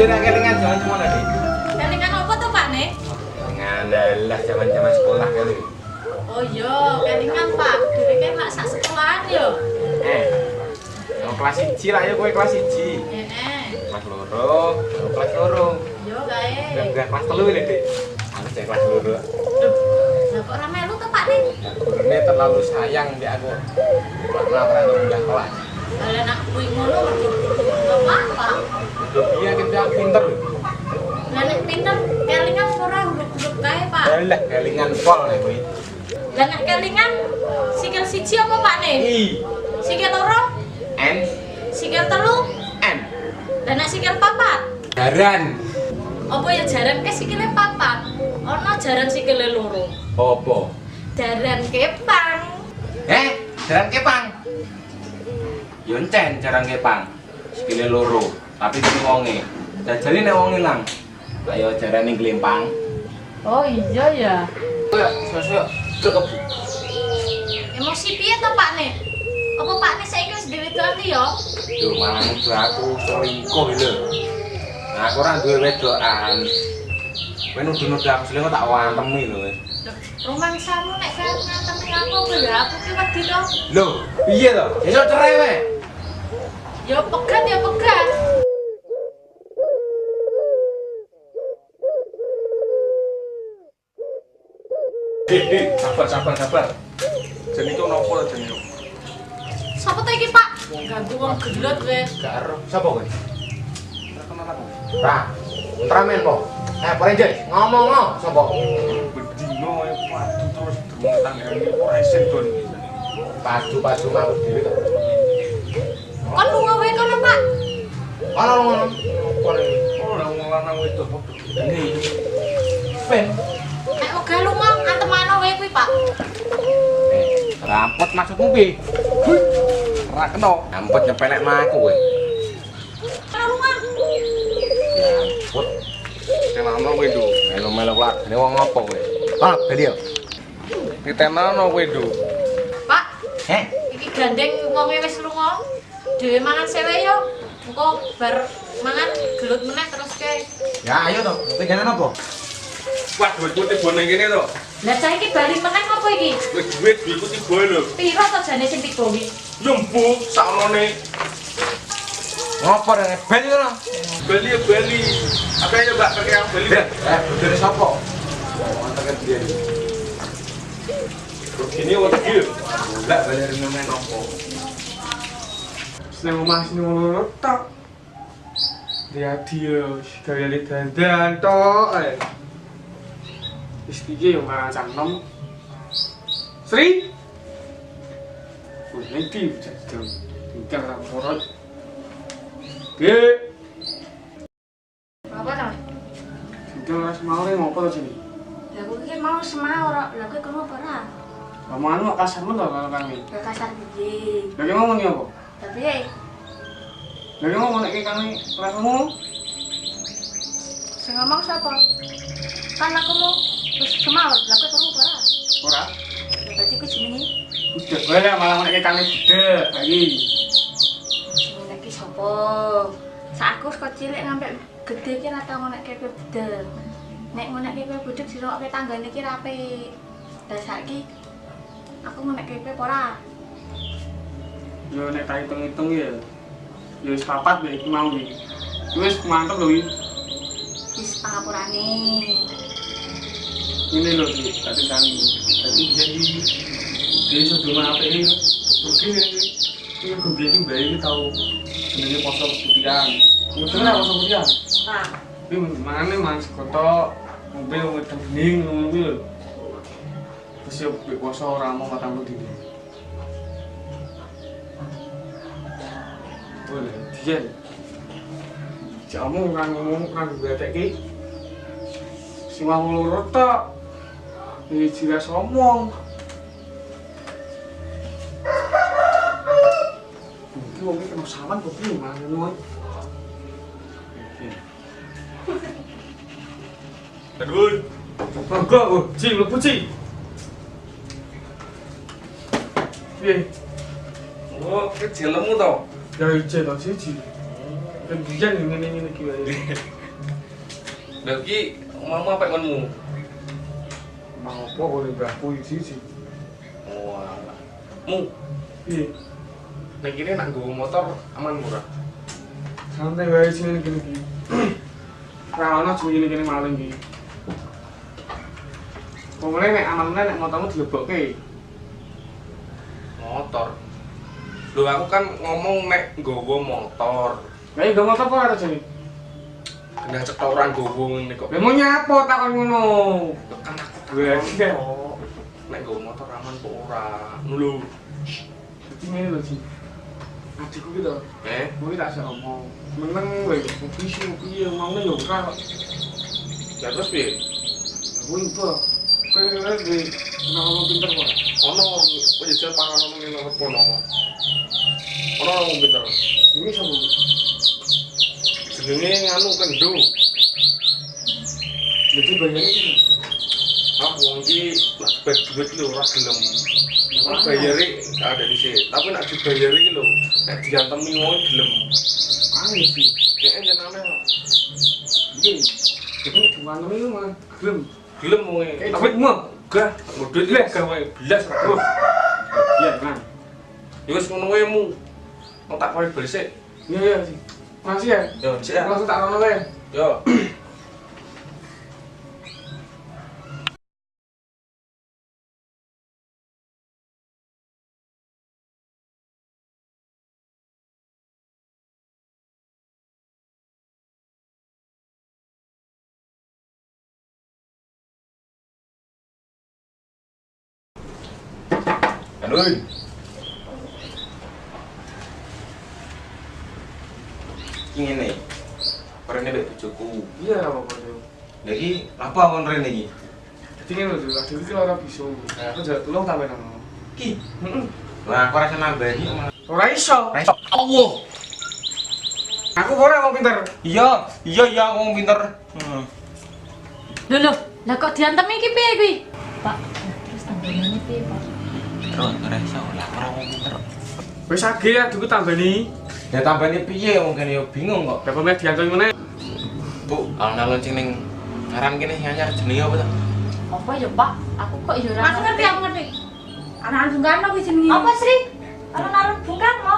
Udah nak kelingan jangan cuma tadi. Kelingan apa tuh Pak nih? Ngadalah zaman-zaman sekolah kali. Oh iya, kelingan Pak. Dhewe kan mak sak sekolahan yo. Yang kelas 1 lah ya kowe kelas 1. Kelas loro, kelas loro. Yo kae. Enggak kelas 3 lho, Dik. Aku cek kelas loro. Duh. Lah kok ora melu to Pak nih? Gurune terlalu sayang di aku. Pernah untuk pindah kelas. Lah nak kuwi ngono mergo apa? Iya kita pinter. Lah nek pinter kelingan ora huruf-huruf kae Pak. Alah kelingan pol nek kowe. Lah nek kelingan sikil siji apa Pak nih? I. Sikil loro? N. Sikil telu? N. Lah nek sikil papat? Jaran. Apa ya jaran ke sikile papat? Ono jaran sikile loro. Apa? Jaran kepang. Jaran kepang. Yoncen jaran kepang. Sikile loro, tapi iki wonge. Jajale nek wong ilang. Ayo jarane glempang. Oh iya ya. Ayo, sesuk cekep. Emosi piye to Pak nih? Apa Pak nih saiki wis duwe wedokan liya? Duh, malah nuduh aku selingkuh lho. Nah, aku ora duwe wedokan. Kowe nuduh-nuduh aku selingkuh tak wantemi lho. Romansamu nek kan ngantemi aku apa ya? Aku ki wedi to. Lho, piye to? Esuk cerai wae. Ya pegat ya pegat. Sabar. Jenenge ku nopo to jenenge? Sapa to iki Pak? Ganggu wong gelut wis. Gak ero. Sapa kowe? Ora kenal aku. Ra. Ultraman po. Ranger, ngomong no, sapa? Bedino ae padu terus durung tanggane ora isin don. Padu ngaku dhewe to. Kon lunga wae kono Pak. Ana ngono. Apa iki? Ora wong lanang wedok padha. Ini. Ben. Nek wegah lunga antemano wae kuwi Pak. Rampot maksudmu piye? Ora kena. Rampot nyepelek mah aku kowe. Ana lunga. Ya ampun. Kenalno kowe lho. Melu-melu lagane wong apa kowe? Ah, bali yo. Ditenalno kowe lho. Pak. Iki gandeng wonge wis lunga. Dhewe mangan sewe yo. Engko bar mangan gelut meneh terus ke. Ya ayo to. Pengenan apa? Wah, duit putih boneng kene to. Lah saiki bali meneh ngopo iki? Wis duit iku tiba lho. Piro to jane sing tiba iki? Lembu sakmene. Ngopo rene? Bali to. Bali. Apa ya, Mbak? Pakai yang Bali. Bodone sapa? Wonten dia. Begini wae iki. Lah bali rene men opo? Seneng omah sini ngono tok. Dia gaya dandan tok. Wis iki yo mangan canem. Sri. Wis iki jadang. Tinggal ra sorot. Apa to? Tinggal ra semare ngopo to sini? Lah kuwi ki mau semau lha kuwi kono apa ora? Omonganmu kasar men to karo kami. Ya kasar piye? Lagi ngomong apa? Tapi Lagi ngomong nek kami kelasmu. sing ngomong sapa? Kan aku mau wis semau lha kuwi kono apa ora? Ora. Ya berarti ku jenenge Udah boleh malah nek kami gede lagi. jenenge iki sapa? Sak aku kok cilik ngampe gede ki ora tau ngonekke kowe bedel. Nek ngonekke kowe budek sirokke tanggane ki ra apik. Lah saiki aku ngonekke kowe apa ora? Yo nek tak hitung-hitung ya. Yo wis papat iki mau iki. Wis mantep lho iki. Wis pangapurane. Ini lho iki, tadi kami. Tadi jadi iso cuma apa ini? Oke. Ini gue iki mbak iki tau jenenge poso putihan. Mungkin lah poso putihan. Nah, Ini mangane mas koto mobil wedang bening ngono kuwi lho. Terus yo poso ora mau matang dini. Boleh, dijen. Jamu kan ngomong kan betek iki. Sing wong loro tok. Iki jelas omong. Iki wong iki kena sawan kok piye mangan. Aduh. Mangga, oh, Ci, mlebu Ci. Piye? Oh, kecilmu to. Ya ije to siji. Kemudian ngene iki wae. Lha iki omamu apa menmu? Mau apa oleh mbahku siji. Oh, alah. Mu, Piye? nek kene nak nggawa motor aman ora? Santai wae sing ngene iki. Ra ono jenenge kene maling iki. Pokoknya nek aman-aman nek motormu dilebokke. Motor. Lho aku kan ngomong nek nggawa motor. Lah iki motor apa ora jane? Kena cetoran nggawa ngene kok. Lah mau nyapo takon ngono. Lho kan aku Wes, kok. Nek nggawa motor aman kok ora. Lho. Dadi ngene lho, Ji. Adikku ki to, mau tak sak omong. Meneng wae, kopi sih piye maune yo ora. Ya terus piye? Aku itu. Kowe ngerti ngomong pinter kok. Ono penjajal panganan ngene nang kono. Ono wong pinter. Ini sapa? Jenenge anu kendung. Jadi bayarnya iki. Aku wong iki nak bayar duit lho ora gelem. Nek bayare ada di sini. Tapi nak dibayari iki lho, nek diantemi wong gelem. Aneh sih. Nek jenenge Iki. Jadi bukan ini mah gelem. gelem wong e. Tapi Tapi mau gak mau duit lek gawe belas ra. iya kan. Ya wis ngono wae mu. Mau tak kowe beli sik. Iya sih. Masih ya. Yo sik ya. Langsung tak rono wae. Yo. Aduh. Iki ngene. Rene mbek bojoku. Iya apa-apa yo. Lha iki apa kon rene iki? Jadi ngene lho, adikku iki ora bisa. Aku jalan tolong tak nang. Iki. Heeh. Lah aku rasa nambahi Ora iso. Ra iso. Allah. Aku ora wong pinter. Iya aku wong pinter. Heeh. Lho, lah kok diantemi iki piye kuwi? Pak, terus tanggungannya piye, Pak? Terus ora iso lah ora wong pinter. Wis age adikku tambani. Ya tambahane piye mungkin ya bingung kok. Lah pemeh diantemi meneh. Bu, ana lonceng ning ngaran kene nyanyar jenenge apa to? Apa ya, Pak? Aku kok ya ora Aku ngerti, aku ngerti. Anak Bung Karno kuwi jenenge. Apa, Sri? Anak Bung Karno.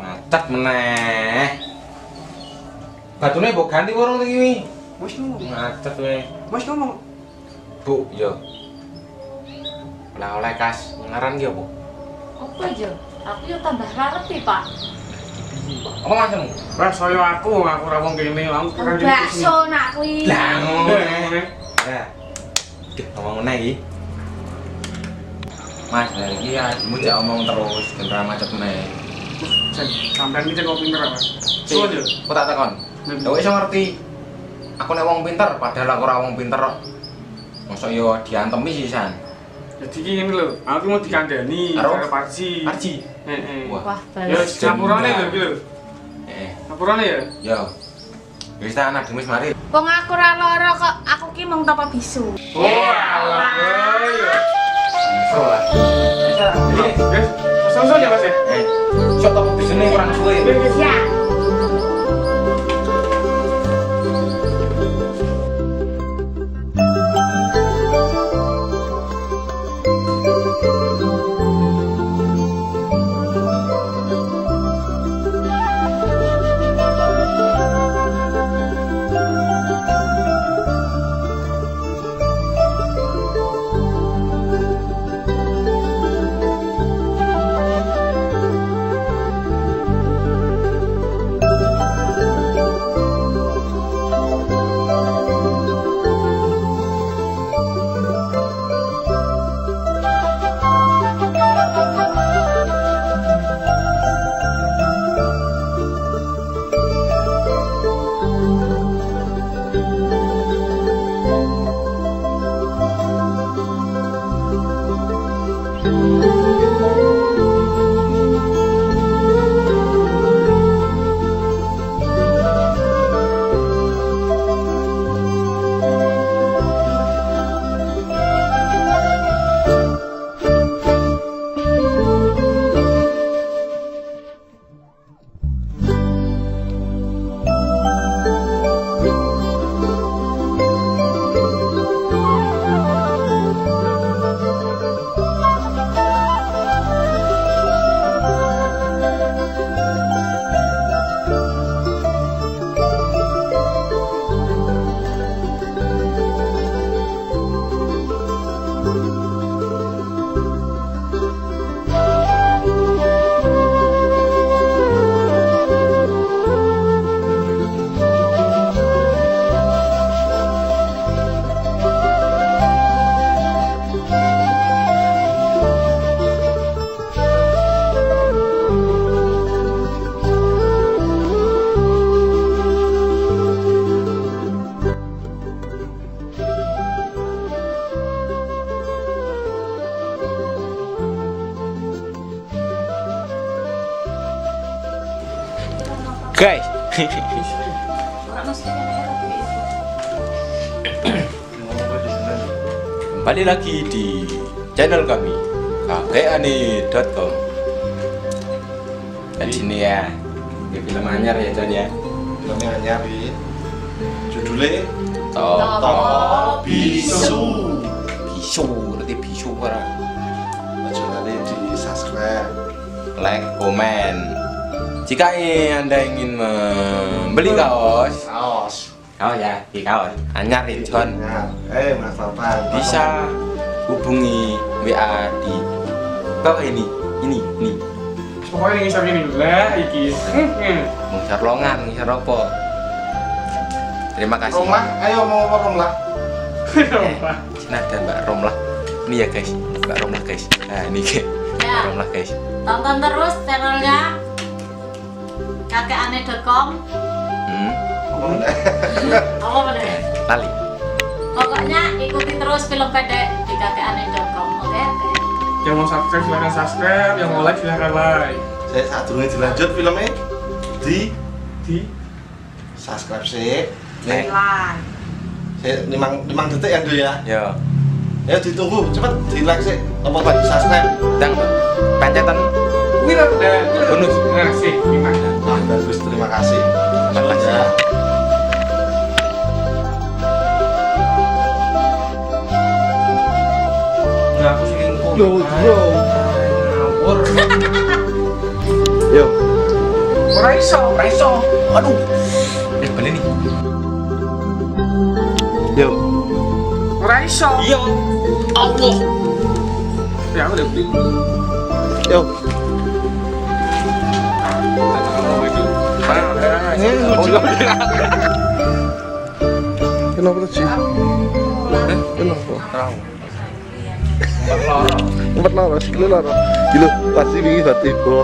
Macet meneh. Batune mbok ganti warung iki. Wis ngomong. Macet kowe. Wis ngomong. Bu, yo. Oleh kas ngaran ki apa? Apa ya? Aku yo tambah ra ngerti, Pak. Apa masemu? Wah, saya aku ora wong kene, aku kan jadi sini. Bakso nak kuwi. Lah ngono. Ngene. Ya. Dik ngomong ngene iki. Mas, lah iki adikmu jak omong terus ben ra macet meneh. Jan, sampean iki kok pinter apa? Suwun yo. Kok tak takon? Lha iso ngerti. Aku nek wong pinter padahal aku ora wong pinter kok. Mosok yo diantemi sisan. Jadi iki ngene lho, aku mau dikandani Karo? karo Parji. Arji. Heeh. Wah. Ya ngapurane lho iki lho. Heeh. Ngapurane ya. Yo. Wis ta anak demis mari. Wong aku ora lara kok, aku ki mung tapa bisu. Alah. Iso lah. Bisa. Wis, sosok ya Mas ya. Sok tak bisene kurang suwe. Ya. Guys, Ora mesti kene kembali lagi di channel kami kakeane.com. Dan sini ya, ini film anyar ya John ya. Filmnya anyar iki. Judulnya Topo Bisu. Bisu, nanti bisu ora. Aja lali di subscribe. Like, komen. Jika Anda ingin membeli kaos, oh ya, di kaos anyar ya John, Mas Taufan. bisa hubungi WA di bawah ini. Pokoknya ngisor ini lah iki. Ngisor longan, ngisor apa? Terima kasih. Romlah, ayo mau apa Romlah? Sini ada Mbak Romlah. Ini ya guys, Mbak Romlah guys. Nah ini guys, Ya. Romlah guys. Tonton terus channelnya kakeane.com. Apa bener? Lali. Pokoknya ikuti terus film pendek di kakeane.com. Oke? Yang mau subscribe silahkan subscribe, yang mau like silahkan like. Saya saat dulu dilanjut filmnya di subscribe sih. Nih, Like. saya 5 detik ya dulu ya. Yo, Ya ditunggu, cepet di like sih. Apa di subscribe? dan pencetan Wira dan bonus. ngasih gimana? Bagus, terima kasih. Terima kasih. Ya. Nah, aku selingkuh. Yo, bro. Ngawur. Yo. Ora iso. Aduh, beli nih. Yo. Ora iso. Iya, Allah. Ya aku udah beli. Yo. Kenapa tuh sih? Kenapa? Tahu. Empat lara, sikile lara. Gila, pasti wingi batik, bro.